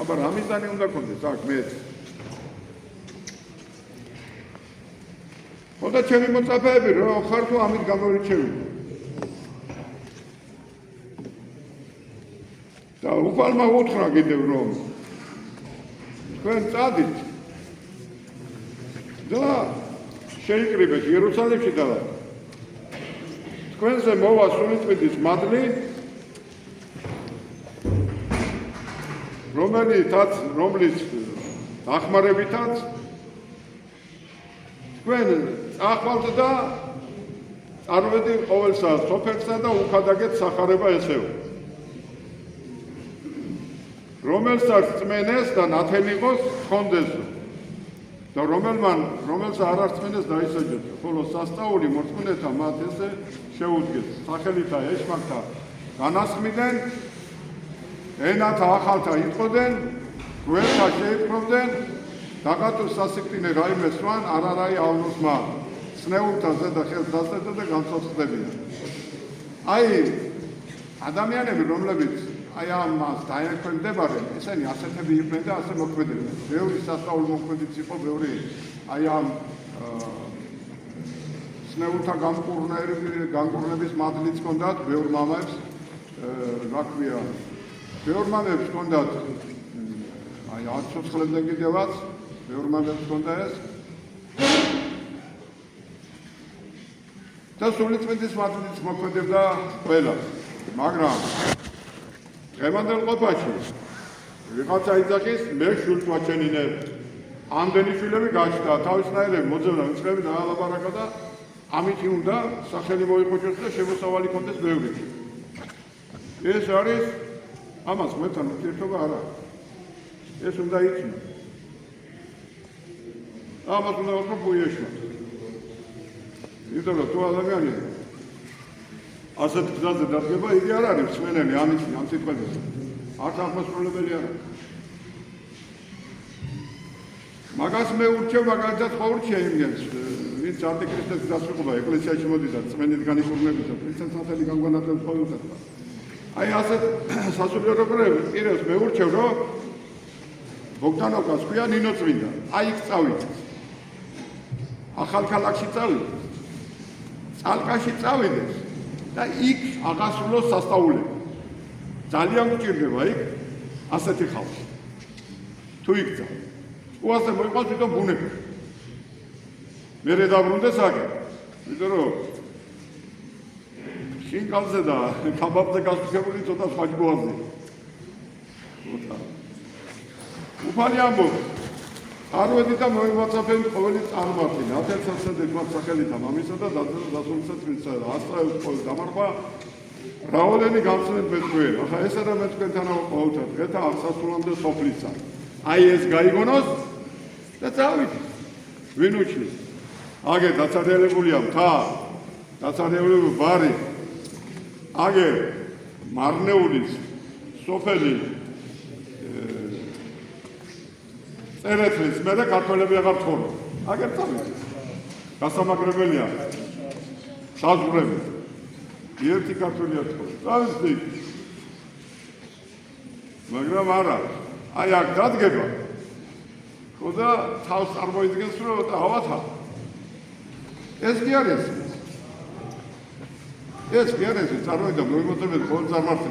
აბა რა მიზანი უნდა გქონდეს აქ მე ხოდა ჩემი მოწაფეები რო ხარ თუ ამით გამორიჩევი და უფალმა უთხრა კიდევ რომ თქვენ წადით და შეიკრიბეთ იერუსალიმში და თქვენზე მოვა სულიწმიდის მადლი რომლის დახმარებითაც თქვენ წახვალთ და წარმოვიდგინეთ ყოველსა სოფელსა და უხადაგეთ სახარება ესეო რომელსაც წმენეს და ნათელი იყოს ხონდეს და რომელს არ არწმენეს დაისაჯეთ ხოლო სასწაული მორწმუნეთა მათ ესე შეუდგეს სახელითა ეშმაკთა განასხმიდნენ ენათა ახალთა იტყოდნენ გვერდთა შეიპყრობდნენ დაღატოს სასიკვდინე რაიმე სვან არარაი ავნოსმა სნეულთა ზედა ხელს დასწრებდა და განსაცდებია აი ადამიანები რომლებიც აი ამას დაექვემდებარენ ესენი ასეთები იყვნენ და ასე მოქმედებდნენ ბევრი სასწაული მოქმედიც იყო ბევრი აი ამ სნეულთა განკურნების მადლიც ჰქონდათ ბევრ მამებს რა ქვია ბევრ მამებს ჰქონდათ აი 10 ცოცხლებზე კიდევაც ბევრ მამებს ჰქონდა ეს და სულიწმიდის მადლიც მოქმედებდა ყველა მაგრამ დღევანდელ ყოფაში ვიღაცა იძახის მე შვილს ვაჩენინებ ამდენი შვილები გაჩნდა თავისნაირები მოძებნა მწყები დაალაპარაკა და ამით უნდა სახელი მოიხოჭოს და შემოსავალი კონდეს ბევრი ეს არის ამას მეთან ურთიერთობა არა ეს უნდა იცნო ამას უნდა ვთქვა ბუიეშმა იმიტომ რომ თუ ადამიანი ასეთ გზაზე დადგება იგი არ არის მსმენელი ამის ამ სიტყვებზე არც აღმასრულებელი არ არის მაგას მე ურჩევ მაგალითად ხო ურჩია იმgens ვინც ანტიქრისტეს დასრულება ეკლესიაში მოდიდა წმენით განიკურნებისა ქრისტეს სახელი განგვანათებს ყოველთვის აი ასეთ სასულიერო პირებს მე ურჩევ რომ ბოგდანოვკას ქვია ნინო წმინდა აი იქ წავით ახალქალაქში წავით წალკაში წავიდეს და იქ აღასრულოს სასწაულები ძალიან გჭირდება იქ ასეთი ხალხი თუ იქ წავ უასე მოიყვანს თვითონ ბუნები მე დაბრუნდეს აგე იმიტომ რომ შინკალზე და კაბაბზე გასწრებული ცოტა სხვა ჯგოაზია უფალი ამბობს არ ვედი და მოიმოწაფენ ყოველი წარმართი ნათელსაცად ეკවත් სახელითა მამისა და დასულისა წმინდა ასწავლეს ყოველ დამარხვა რაოდენი გამწვენ მეწვენ ახლა ეს არა მე თქვენთანავე ყოველთა დღეთა აღსასრულამდე სოფლისა აი ეს გაიგონოს და წავით ვინ უჩნის აგე დაცარიელებულია მთა დაცარიელებული ბარი აგე მარნეულის სოფელი წერეთლის მე და ქართველები აღარ ცხოვრობ აგერ წავით გასამაგრებელია საზღვრები ერთი ქართველია ცხოვრობს წავით მაგრამ არა აი აქ დადგება ხოდა თავს წარმოიდგენს რომ ავათა ეს კი არის ეს კი არის წარმოიდგინე მოიმოწმეთ ყოველ წარმართი